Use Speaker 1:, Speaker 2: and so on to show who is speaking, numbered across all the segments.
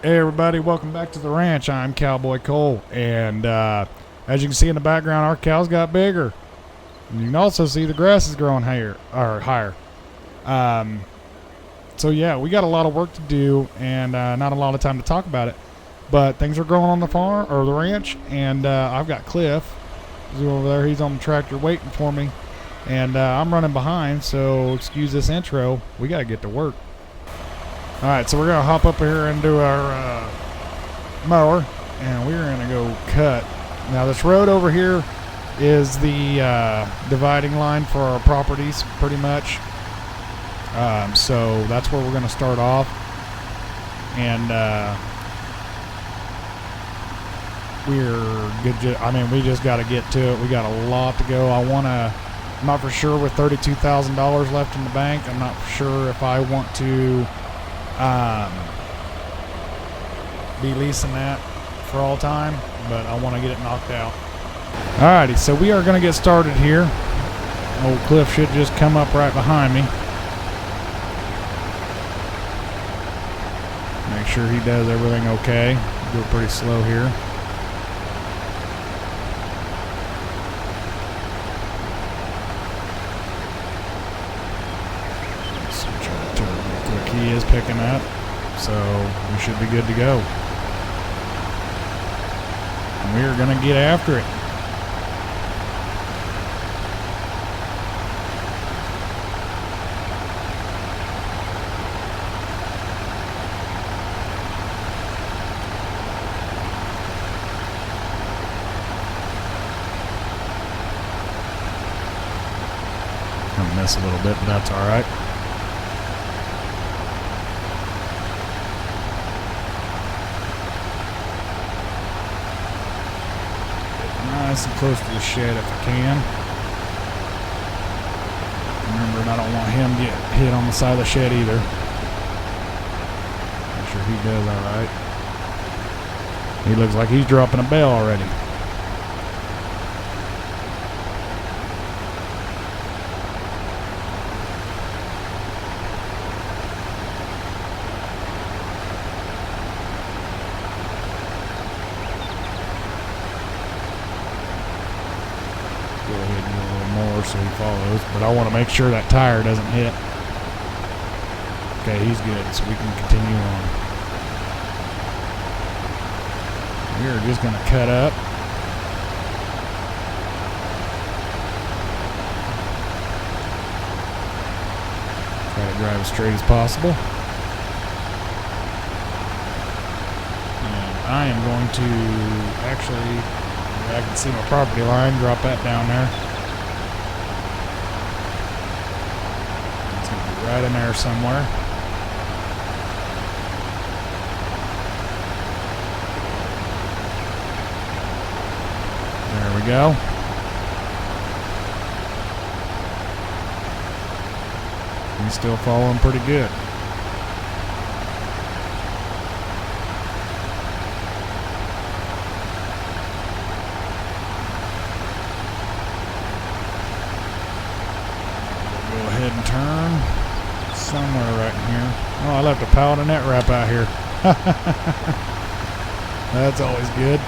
Speaker 1: Hey everybody, welcome back to the ranch. I'm Cowboy Cole, and as you can see in the background, our cows got bigger. And you can also see the grass is growing higher. So yeah, we got a lot of work to do, and not a lot of time to talk about it. But things are growing on the farm or the ranch, and I've got Cliff. He's over there. He's on the tractor waiting for me, and I'm running behind. So excuse this intro. We got to get to work. Alright, so we're going to hop up here and do our mower, and we're going to go cut. Now this road over here is the dividing line for our properties, pretty much. So that's where we're going to start off. And we're good. We just got to get to it. We got a lot to go. I'm not for sure with $32,000 left in the bank. I'm not for sure if I want to be leasing that for all time, but I want to get it knocked out. Alrighty, so we are going to get started here. Old Cliff should just come up right behind me. Make sure he does everything okay. Go pretty slow here. He is picking up, so we should be good to go. And we are going to get after it. I'm gonna miss a little bit, but that's all right. Nice and close to the shed if I can. Remember, I don't want him to get hit on the side of the shed either. Make sure he does all right. He looks like he's dropping a bell already. Go ahead and do a little more so he follows, but I want to make sure that tire doesn't hit. Okay, he's good, so we can continue on. We are just going to cut up. Try to drive as straight as possible. And I am going to actually... I can see my property line, drop that down there. It's going to be right in there somewhere. There we go. He's still following pretty good. And turn somewhere right in here. Oh, I left a pallet of net wrap out here. That's always good.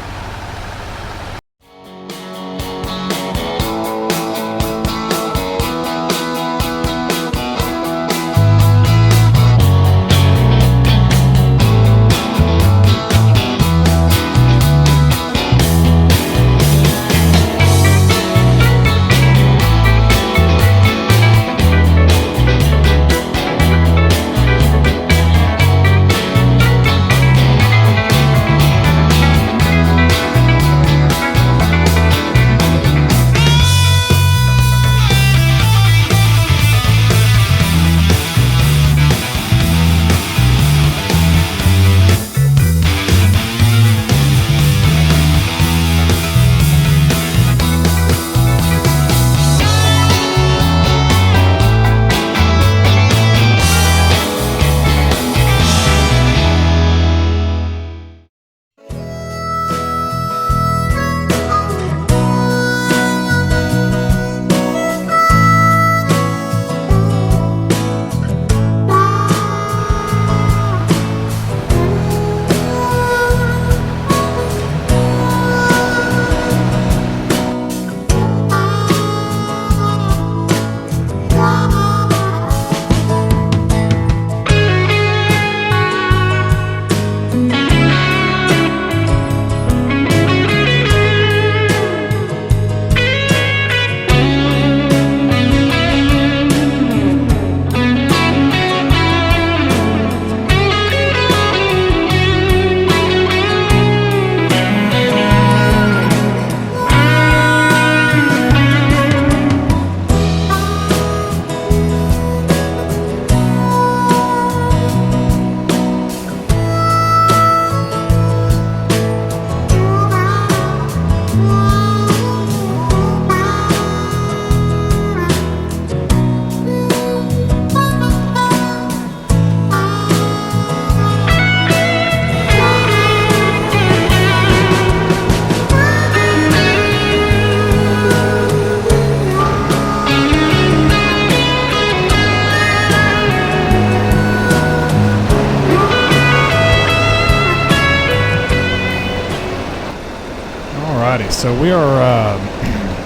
Speaker 1: Alrighty, so we are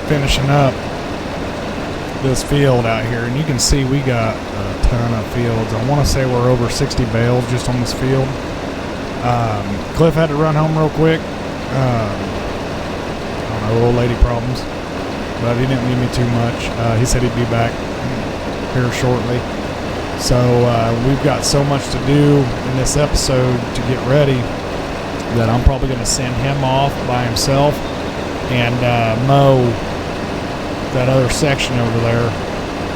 Speaker 1: finishing up this field out here, and you can see we got a ton of fields. I want to say we're over 60 bales just on this field. Cliff had to run home real quick. I don't know, old lady problems, but he didn't leave me too much. He said he'd be back here shortly. So we've got so much to do in this episode to get ready that I'm probably going to send him off by himself and mow that other section over there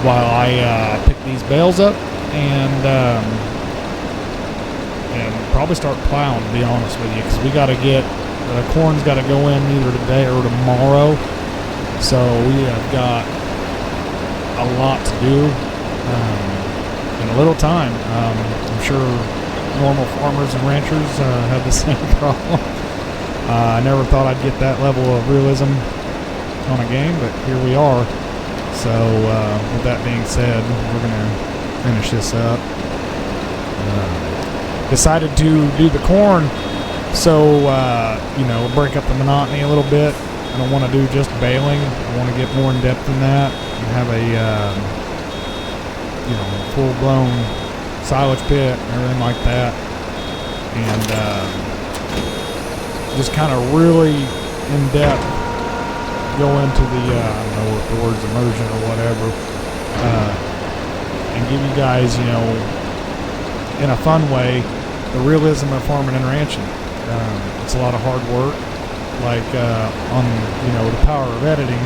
Speaker 1: while I pick these bales up and probably start plowing, to be honest with you, because we got to get the corn's got to go in either today or tomorrow. So we have got a lot to do in a little time. I'm sure normal farmers and ranchers have the same problem. I never thought I'd get that level of realism on a game, but here we are. So with that being said, we're going to finish this up. Decided to do the corn, so break up the monotony a little bit. I don't want to do just baling. I want to get more in depth than that and have a full-blown silage pit and everything like that, and just kind of really in depth go into the I don't know if the word's immersion or whatever, and give you guys, in a fun way, the realism of farming and ranching. It's a lot of hard work, like on the power of editing.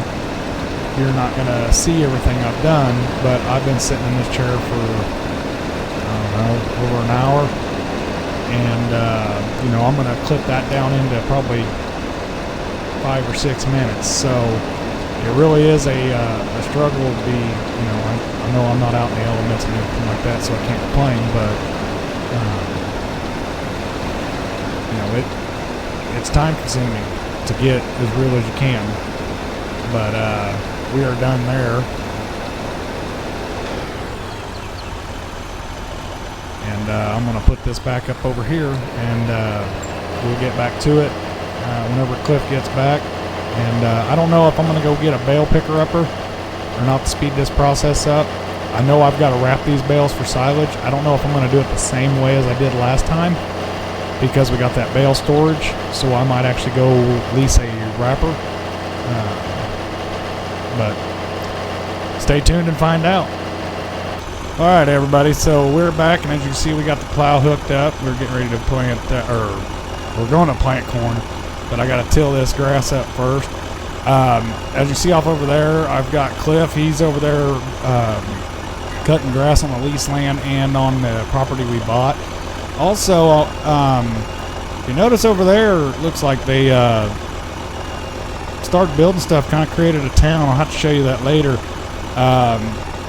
Speaker 1: You're not going to see everything I've done, but I've been sitting in this chair for, I don't know, over an hour. And, I'm going to clip that down into probably 5 or 6 minutes. So it really is a struggle to be, I know I'm not out in the elements and everything like that, so I can't complain, but, it's time consuming to get as real as you can. But, we are done there, and I'm going to put this back up over here, and we'll get back to it whenever Cliff gets back. And I don't know if I'm going to go get a bale picker upper or not to speed this process up. I know I've got to wrap these bales for silage. I don't know if I'm going to do it the same way as I did last time, because we got that bale storage, so I might actually go lease a wrapper. But stay tuned and find out. All right, everybody, so we're back, and as you can see, we got the plow hooked up. We're getting ready to plant, we're going to plant corn, but I got to till this grass up first. As you see off over there, I've got Cliff. He's over there cutting grass on the lease land and on the property we bought. Also, if you notice over there, it looks like they started building stuff, kind of created a town. I'll have to show you that later.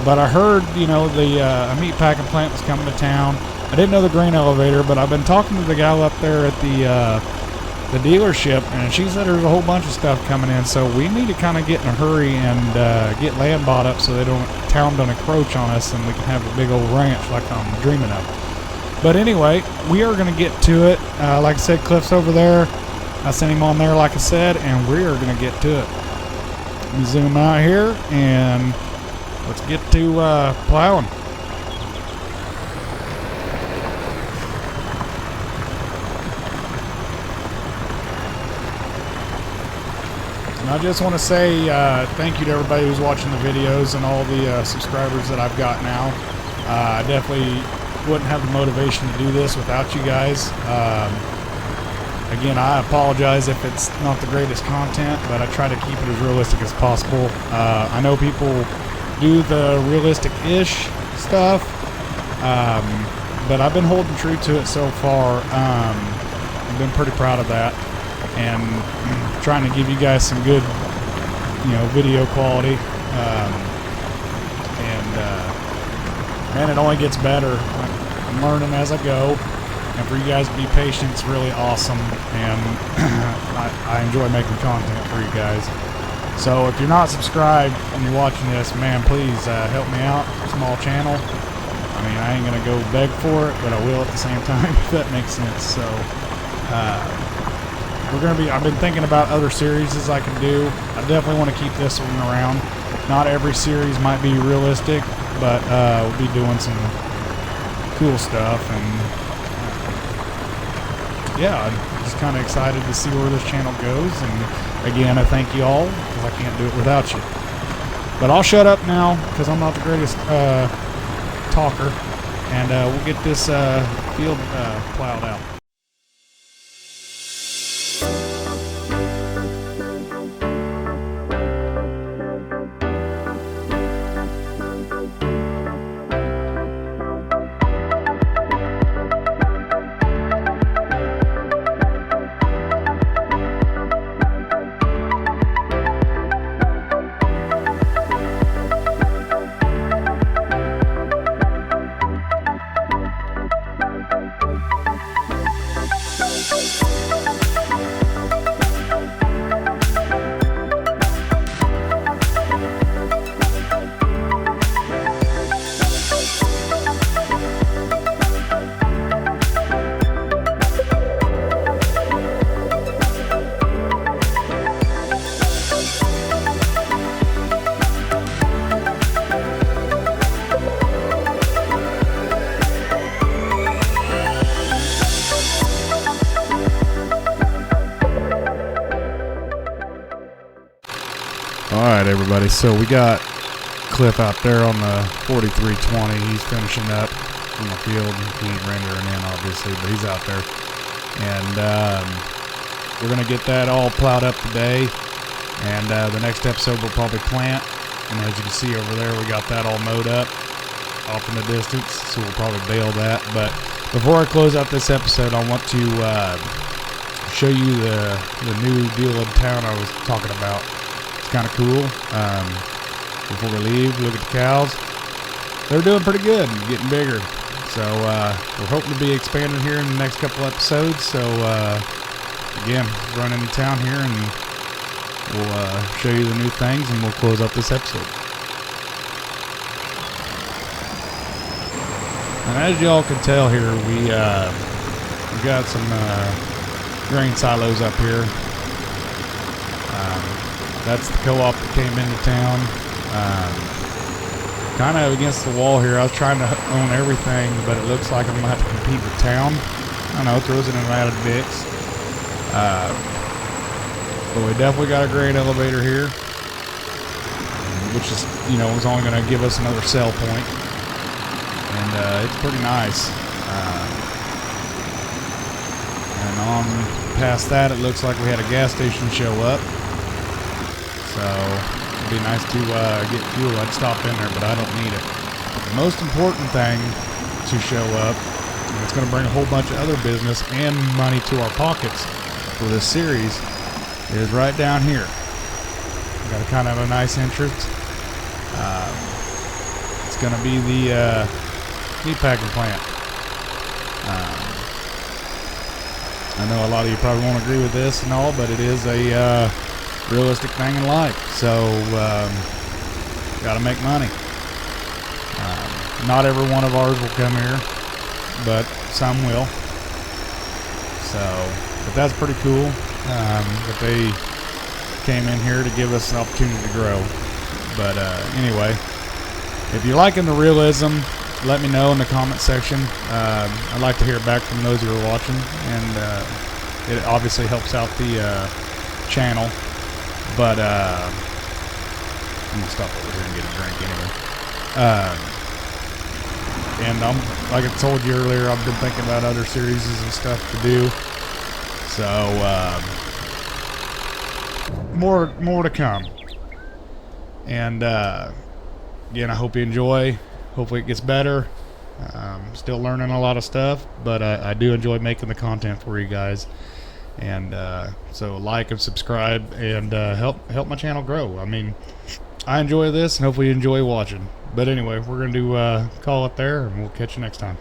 Speaker 1: But I heard, the meat packing plant was coming to town. I didn't know the grain elevator, but I've been talking to the gal up there at the dealership, and she said there's a whole bunch of stuff coming in. So we need to kind of get in a hurry and get land bought up so town don't encroach on us, and we can have a big old ranch like I'm dreaming of. But anyway, we are going to get to it. Like I said, Cliff's over there. I sent him on there, like I said, and we are going to get to it. Let me zoom out here, and let's get to plowing. And I just want to say thank you to everybody who's watching the videos and all the subscribers that I've got now. I definitely wouldn't have the motivation to do this without you guys. Again, I apologize if it's not the greatest content, but I try to keep it as realistic as possible. I know people do the realistic-ish stuff, but I've been holding true to it so far. I've been pretty proud of that, and trying to give you guys some good, video quality. Man, it only gets better. I'm learning as I go. And for you guys to be patient, it's really awesome, and I enjoy making content for you guys. So if you're not subscribed and you're watching this, man, please help me out. Small channel. I mean, I ain't gonna go beg for it, but I will at the same time, if that makes sense. So I've been thinking about other series I can do. I definitely want to keep this one around. Not every series might be realistic, but we'll be doing some cool stuff. And yeah, I'm just kind of excited to see where this channel goes. And again, I thank you all, because I can't do it without you. But I'll shut up now, because I'm not the greatest talker. And we'll get this field plowed out. Alright everybody, so we got Cliff out there on the 4320. He's finishing up in the field. He ain't rendering in obviously, but he's out there. And we're going to get that all plowed up today. And the next episode we'll probably plant. And as you can see over there, we got that all mowed up off in the distance. So we'll probably bale that. But before I close out this episode, I want to show you the new deal in town I was talking about. Kind of cool. Before we leave, look at the cows. They're doing pretty good and getting bigger. So we're hoping to be expanding here in the next couple episodes. So again, run into town here and we'll show you the new things and we'll close out this episode. And as y'all can tell here, we got some grain silos up here. That's the co-op that came into town. Kind of against the wall here. I was trying to own everything, but it looks like I'm going to have to compete with town. I don't know, it throws in a lot of dicks. But we definitely got a grain elevator here, which is, you know, is only going to give us another sell point. And it's pretty nice. And on past that, it looks like we had a gas station show up. So it'd be nice to get fuel. I'd stop in there, but I don't need it. The most important thing to show up, and it's going to bring a whole bunch of other business and money to our pockets for this series, is right down here. We got a kind of a nice entrance. It's going to be the meat packing plant. I know a lot of you probably won't agree with this and all, but it is a realistic thing in life. So got to make money. Not every one of ours will come here, but some will. So, but that's pretty cool that they came in here to give us an opportunity to grow. But anyway, if you're liking the realism, let me know in the comment section. I'd like to hear back from those who are watching, and it obviously helps out the channel. But I'm gonna stop over here and get a drink anyway. And like I told you earlier, I've been thinking about other series and stuff to do. So more to come. And again, I hope you enjoy. Hopefully it gets better. Still learning a lot of stuff, but I do enjoy making the content for you guys. And so like and subscribe and help my channel grow. I mean, I enjoy this and hopefully you enjoy watching. But anyway, we're going to call it there and we'll catch you next time.